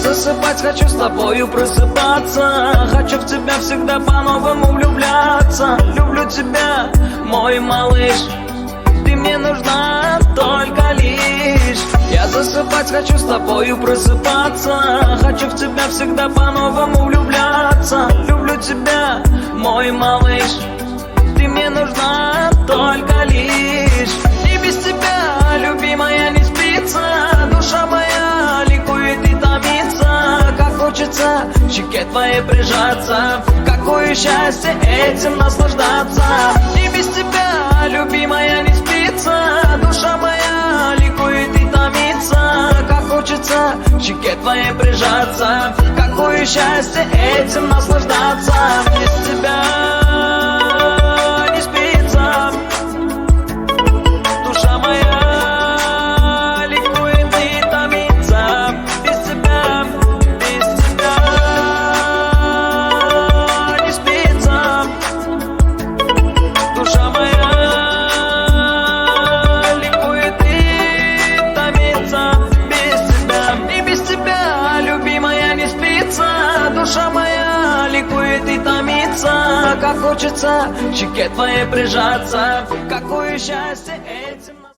засыпать хочу, с тобою просыпаться. Хочу в тебя всегда по-новому влюбляться. Люблю тебя, мой малыш, ты мне нужна только лишь. Я засыпать хочу, с тобою просыпаться. Хочу в тебя всегда по-новому влюбляться. Люблю тебя, мой малыш, ты мне нужна только лишь. И без тебя, любимая, не спится. Душа моя ликует и томится. Как хочется к щеке твоей прижаться. Какое счастье этим наслаждаться. И без тебя, любимая, не спится. Душа моя ликует и томится. Как хочется к щеке твоей прижаться. Какое счастье этим наслаждаться. Без тебя душа моя ликует и томится. Как хочется к щеке твоей прижаться. Какое счастье этим